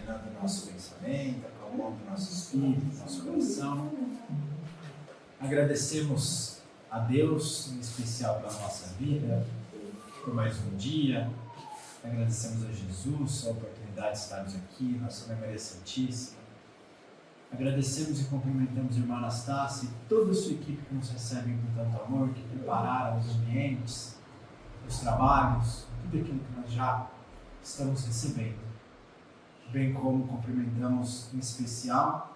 iluminando o nosso pensamento, acalmando o nosso espírito, nosso coração. Agradecemos a Deus, em especial pela nossa vida, por mais um dia. Agradecemos a Jesus a oportunidade de estarmos aqui, nossa Mãe Maria Santíssima. Agradecemos e cumprimentamos a irmã Anastácia e toda a sua equipe que nos recebe com tanto amor, que prepararam os ambientes, os trabalhos, tudo aquilo que nós já estamos recebendo. Bem como cumprimentamos em especial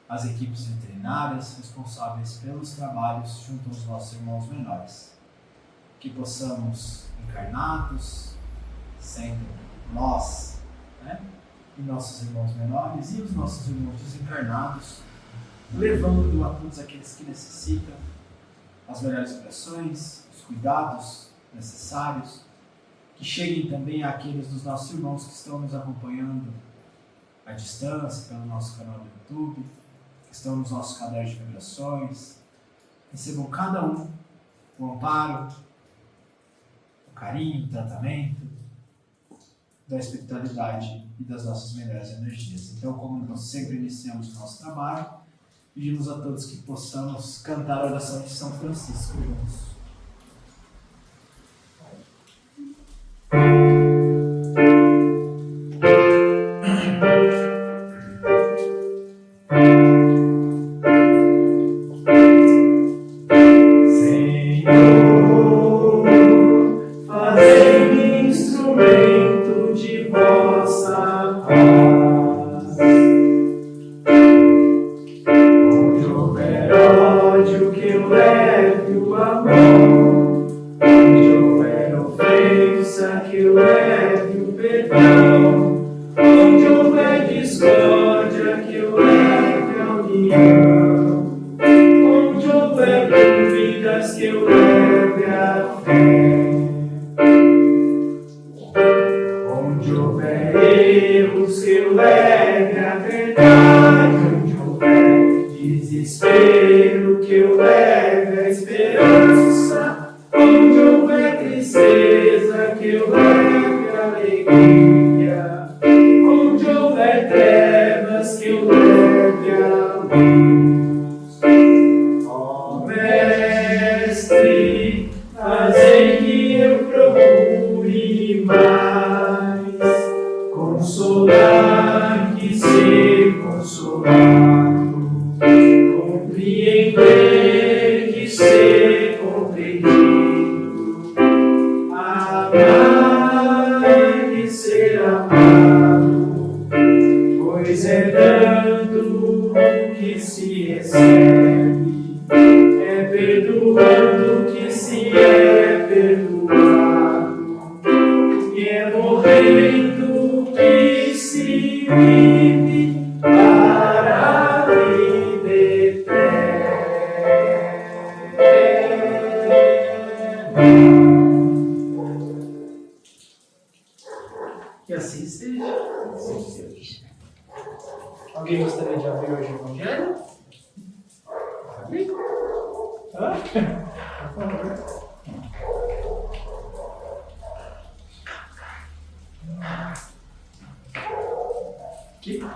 as equipes veterinárias responsáveis pelos trabalhos junto aos nossos irmãos menores. Que possamos, encarnados, sendo nós, e nossos irmãos menores e os nossos irmãos desencarnados, levando a todos aqueles que necessitam as melhores orações, os cuidados necessários, que cheguem também àqueles dos nossos irmãos que estão nos acompanhando à distância, pelo nosso canal do YouTube, que estão nos nossos cadernos de vibrações. Recebam cada um o amparo, o carinho, o tratamento da espiritualidade e das nossas melhores energias. Então, como nós sempre iniciamos o nosso trabalho, pedimos a todos que possamos cantar a oração de São Francisco juntos. Que assim seja. Alguém gostaria de abrir hoje o Evangelho? Amém? Por favor. Aqui.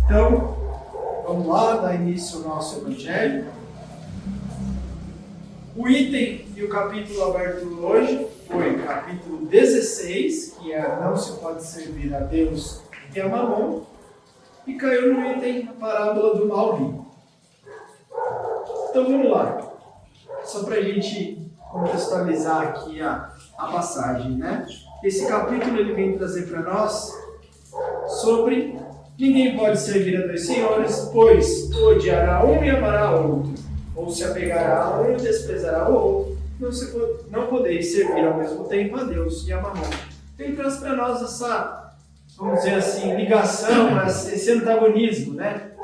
Então, vamos lá, dar início ao nosso Evangelho. O item e o capítulo aberto hoje foi o capítulo 16, que é Não se pode servir a Deus e a Mamon, e caiu no item a parábola do mal rico. Então vamos lá, só para a gente contextualizar aqui a passagem, Esse capítulo ele vem trazer para nós sobre ninguém pode servir a dois senhores, pois odiará um e amará outro, ou se apegará a um e desprezará o outro. Não podeis servir ao mesmo tempo a Deus e a Mamon. Ele traz para nós essa, vamos dizer assim, ligação, esse antagonismo,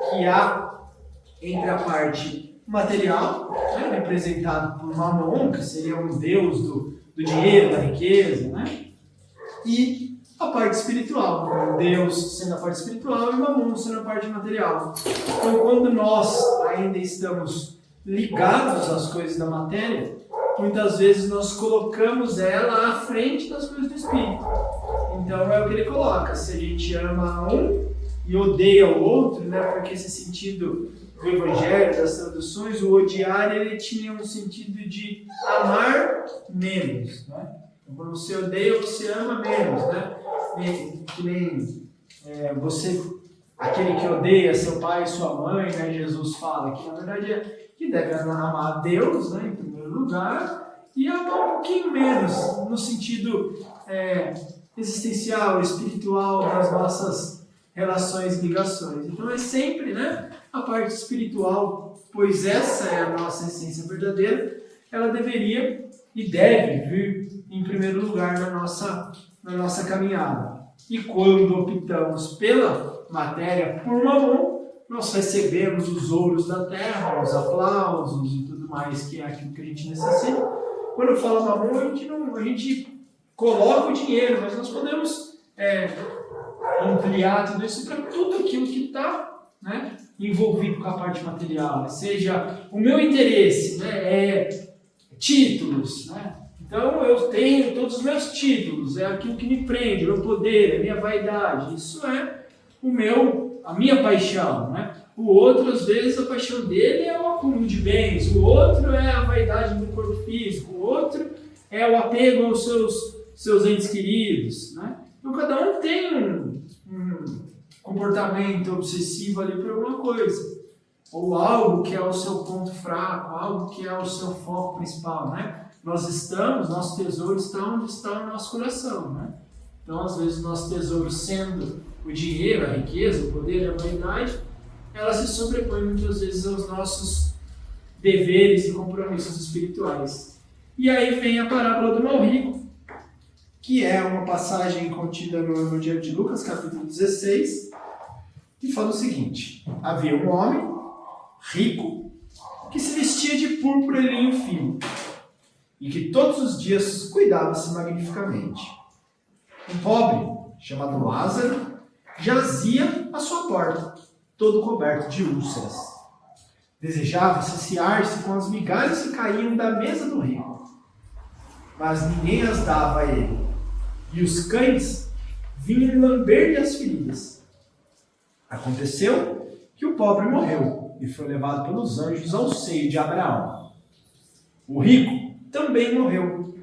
que há entre a parte material, representado por Mamon, que seria um deus do dinheiro, da riqueza, e a parte espiritual, Deus sendo a parte espiritual e Mamon sendo a parte material. Então, quando nós ainda estamos ligados às coisas da matéria, muitas vezes nós colocamos ela à frente das coisas do Espírito. Então é o que ele coloca, se a gente ama um e odeia o outro, né? Porque esse sentido do Evangelho, das traduções, o odiar, ele tinha um sentido de amar menos, né? Então, quando você odeia, você ama menos, né? Que nem você, aquele que odeia seu pai e sua mãe, né? Jesus fala que na verdade é que deve amar a Deus, né? Em primeiro lugar, e amar um pouquinho menos, no sentido existencial, espiritual das nossas relações e ligações. Então é sempre, né, a parte espiritual, pois essa é a nossa essência verdadeira, ela deveria e deve vir em primeiro lugar na nossa caminhada. E quando optamos pela matéria por mamon, nós recebemos os ouros da terra, os aplausos e tudo mais, que é aquilo que a gente necessita. Quando fala mamon, a gente coloca o dinheiro, mas nós podemos ampliar tudo isso para tudo aquilo que está, né, envolvido com a parte material. Seja o meu interesse, né, títulos, né? Então eu tenho todos os meus títulos, é aquilo que me prende, o meu poder, a minha vaidade. Isso é a minha paixão, né? O outro, às vezes, a paixão dele é o acúmulo de bens, o outro é a vaidade do corpo físico, o outro é o apego aos seus entes queridos, né? Então cada um tem um comportamento obsessivo ali por alguma coisa, ou algo que é o seu ponto fraco, algo que é o seu foco principal, né? Nosso tesouro está onde está o nosso coração, né? Então, às vezes, o nosso tesouro sendo o dinheiro, a riqueza, o poder, a vaidade, ela se sobrepõe muitas vezes aos nossos deveres e compromissos espirituais. E aí vem a parábola do mal rico, que é uma passagem contida no Evangelho de Lucas, capítulo 16, que fala o seguinte: havia um homem rico que se vestia de púrpura e linho fino, e que todos os dias cuidava-se magnificamente. Um pobre, chamado Lázaro, jazia à sua porta, todo coberto de úlceras. Desejava saciar-se com as migalhas que caíam da mesa do rico, mas ninguém as dava a ele, e os cães vinham lamber-lhe as feridas. Aconteceu que o pobre morreu e foi levado pelos anjos ao seio de Abraão. O rico também morreu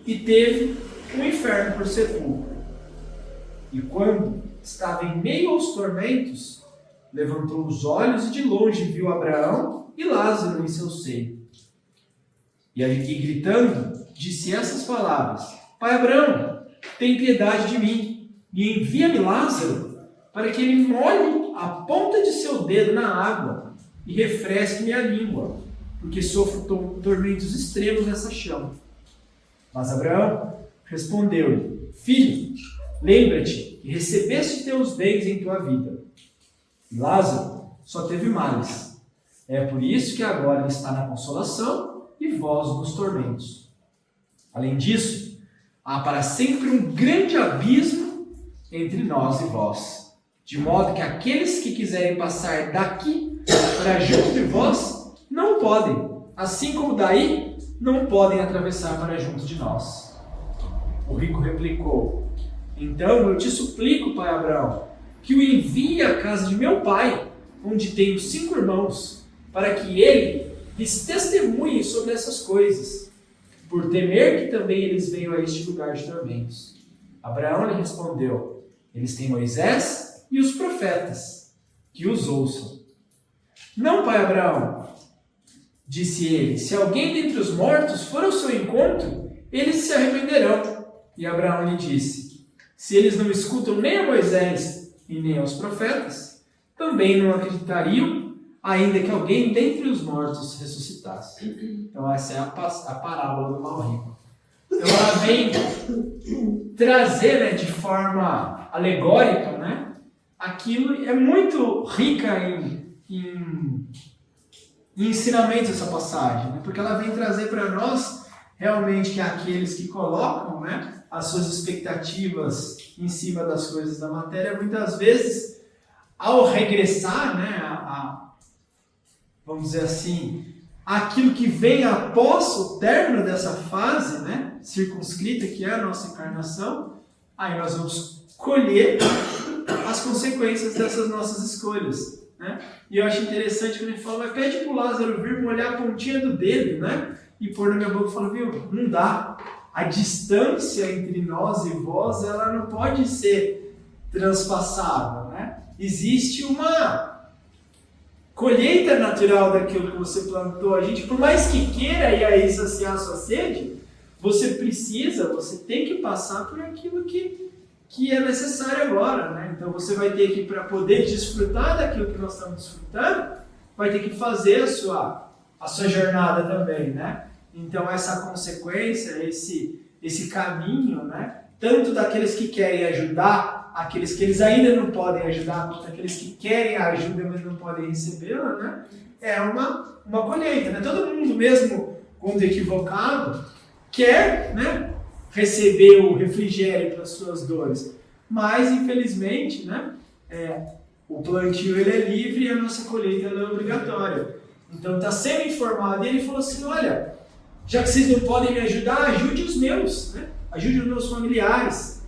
e teve o inferno por sepulcro. E quando estava em meio aos tormentos, levantou os olhos e de longe viu Abraão e Lázaro em seu seio. E gritando, disse essas palavras: Pai Abraão, tem piedade de mim e envia-me Lázaro para que ele molhe a ponta de seu dedo na água e refresque minha língua, porque sofro tormentos extremos nessa chama. Mas Abraão respondeu-lhe: Filho, lembra-te que recebeste teus bens em tua vida, e Lázaro só teve males. É por isso que agora ele está na consolação e vós nos tormentos. Além disso, há para sempre um grande abismo entre nós e vós, de modo que aqueles que quiserem passar daqui para junto de vós não podem, assim como daí não podem atravessar para junto de nós. O rico replicou: Então eu te suplico, pai Abraão, que o envie à casa de meu pai, onde tenho 5 irmãos, para que ele lhes testemunhe sobre essas coisas, por temer que também eles venham a este lugar de tormentos. Abraão lhe respondeu: Eles têm Moisés e os profetas, que os ouçam. Não, pai Abraão, disse ele, se alguém dentre os mortos for ao seu encontro, eles se arrependerão. E Abraão lhe disse: se eles não escutam nem a Moisés e nem aos profetas, também não acreditariam, ainda que alguém dentre os mortos ressuscitasse. Então essa é a parábola do mal rico. Então ela vem trazer, né, de forma alegórica, né, aquilo é muito rica em ensinamentos essa passagem, né, porque ela vem trazer para nós realmente que aqueles que colocam, né, as suas expectativas em cima das coisas da matéria, muitas vezes, ao regressar, né, vamos dizer assim, aquilo que vem após o término dessa fase, né, circunscrita, que é a nossa encarnação, aí nós vamos colher as consequências dessas nossas escolhas, né? E eu acho interessante quando ele fala, mas pede para o Lázaro vir molhar a pontinha do dedo, né, e pôr na minha boca e falar, viu, não dá. A distância entre nós e vós, ela não pode ser transpassável, né? Existe uma colheita natural daquilo que você plantou. A gente, por mais que queira ir aí saciar a sua sede, você tem que passar por aquilo que é necessário agora, né? Então você vai ter que, para poder desfrutar daquilo que nós estamos desfrutando, vai ter que fazer a sua jornada também, né? Então essa consequência, esse caminho, né? Tanto daqueles que querem ajudar, aqueles que eles ainda não podem ajudar, quanto daqueles que querem a ajuda, mas não podem recebê-la, né? É uma colheita, né? Todo mundo, mesmo quando equivocado, quer, né, receber o refrigério para as suas dores. Mas, infelizmente, né, o plantio ele é livre e a nossa colheita ela é obrigatória. Então está sendo informado e ele falou assim, olha, já que vocês não podem me ajudar, ajude os meus, né? Ajude os meus familiares.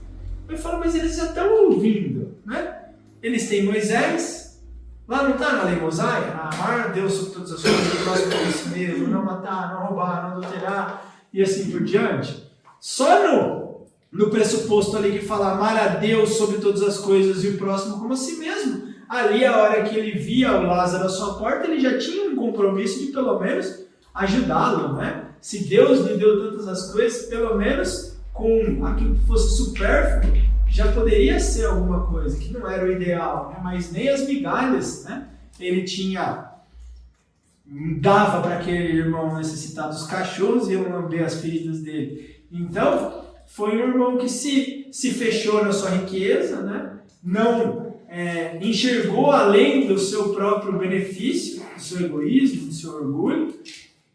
Eu falo, mas eles já estão ouvindo, né? Eles têm Moisés, lá não está na lei mosaica, amar a Deus sobre todas as coisas, o próximo por si mesmo, não matar, não roubar, não adulterar, e assim por diante. Só no pressuposto ali que fala amar a Deus sobre todas as coisas e o próximo como a si mesmo. Ali, a hora que ele via o Lázaro à sua porta, ele já tinha um compromisso de pelo menos ajudá-lo, né? Se Deus lhe deu tantas as coisas, pelo menos com aquilo que fosse supérfluo, já poderia ser alguma coisa, que não era o ideal, né? Mas nem as migalhas, né? Ele dava para aquele irmão necessitado. Os cachorros iam lamber as feridas dele. Então, foi um irmão que se fechou na sua riqueza, né? Não enxergou além do seu próprio benefício, do seu egoísmo, do seu orgulho,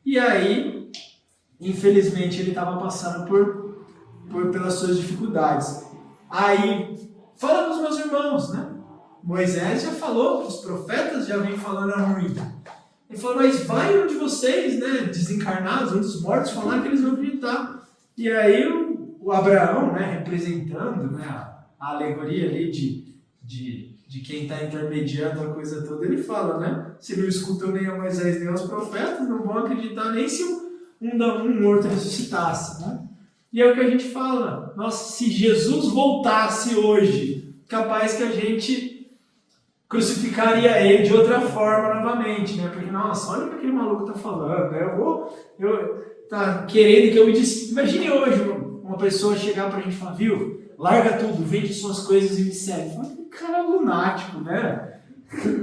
e aí, infelizmente, ele estava passando pelas suas dificuldades. Aí, fala para os meus irmãos, né? Moisés já falou, os profetas já vêm falando há muito. Ele falou, mas vai um de vocês, né, desencarnados, um dos mortos, falar que eles vão acreditar. E aí o Abraão, né, representando, né, a alegoria ali de quem está intermediando a coisa toda, ele fala, né, se não escutam nem a Moisés nem aos profetas, não vão acreditar nem se um morto ressuscitasse, né? E é o que a gente fala, nossa, se Jesus voltasse hoje, capaz que a gente crucificaria ele de outra forma novamente, né? Porque, nossa, olha o que aquele maluco tá falando, né? Tá querendo que eu me disse. Imagine hoje uma pessoa chegar pra gente e falar, viu, larga tudo, vende suas coisas e me segue. Fala, que cara lunático, né?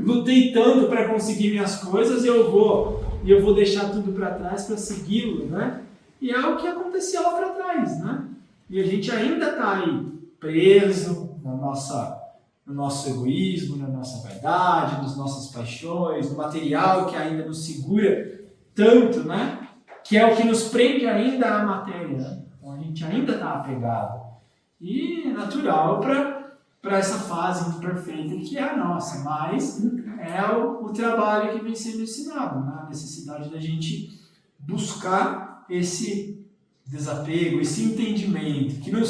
Lutei tanto para conseguir minhas coisas e eu vou deixar tudo para trás para segui-lo, né? E é o que aconteceu lá para trás, né? E a gente ainda está aí preso no nosso egoísmo, na nossa vaidade, nas nossas paixões, no material que ainda nos segura tanto, né? Que é o que nos prende ainda à matéria, né? Então a gente ainda está apegado. E é natural para essa fase imperfeita que é a nossa, mas é o trabalho que vem sendo ensinado, né? A necessidade da gente buscar esse desapego, esse entendimento, que não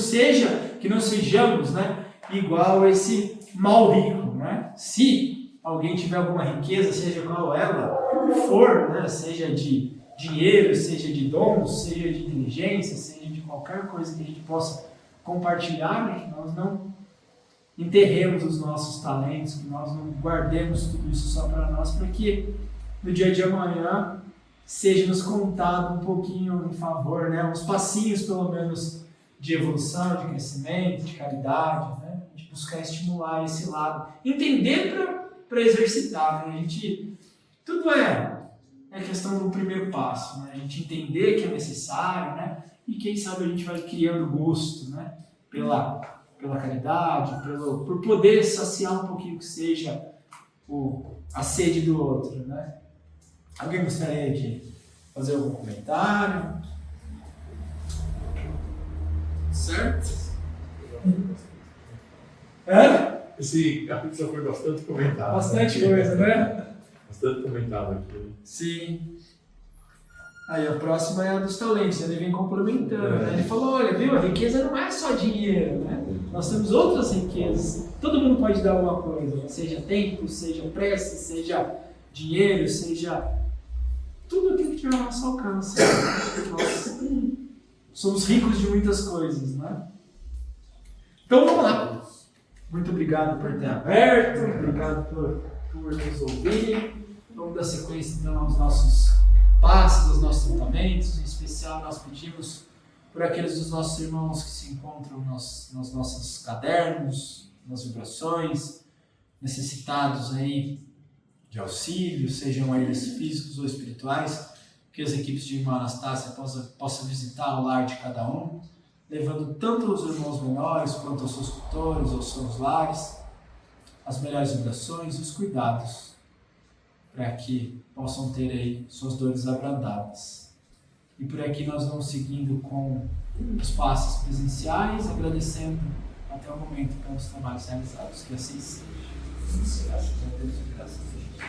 sejamos, né, igual a esse mal rico, né? Se alguém tiver alguma riqueza, seja qual ela for, né, seja de dinheiro, seja de dons, seja de inteligência, seja de qualquer coisa que a gente possa compartilhar, né, que nós não enterremos os nossos talentos, que nós não guardemos tudo isso só para nós, para que no dia de amanhã seja nos contado um pouquinho em favor, né? Uns passinhos pelo menos de evolução, de crescimento, de caridade, né? De buscar estimular esse lado, entender para exercitar, né? Tudo é questão do primeiro passo, né? A gente entender que é necessário, né? E quem sabe a gente vai criando gosto, né? Pela caridade, por poder saciar um pouquinho que seja a sede do outro, né? Alguém gostaria de fazer algum comentário? Certo? Esse capítulo foi bastante comentado. Bastante coisa, né? Bastante comentado aqui. Sim. Aí a próxima é a dos talentos, ele vem complementando. Né? Ele falou, olha, viu, a riqueza não é só dinheiro, né? Nós temos outras riquezas. Todo mundo pode dar alguma coisa, né? Seja tempo, seja prece, seja dinheiro, seja tudo aquilo que tiver ao nosso alcance. Nós somos ricos de muitas coisas, né? Então vamos lá. Muito obrigado por ter aberto, obrigado por nos ouvir. Vamos dar sequência então aos nossos passos, aos nossos tratamentos. Em especial nós pedimos por aqueles dos nossos irmãos que se encontram nos nossos cadernos, nas vibrações, necessitados aí de auxílio, sejam eles físicos ou espirituais, que as equipes de irmã Anastácia possam visitar o lar de cada um, levando tanto os irmãos menores quanto aos seus tutores, aos seus lares, as melhores vibrações e os cuidados, para que possam ter aí suas dores abrandadas. E por aqui nós vamos seguindo com os passos presenciais, agradecendo até o momento pelos trabalhos realizados. Que assim seja. Graças a Deus e graças a Deus.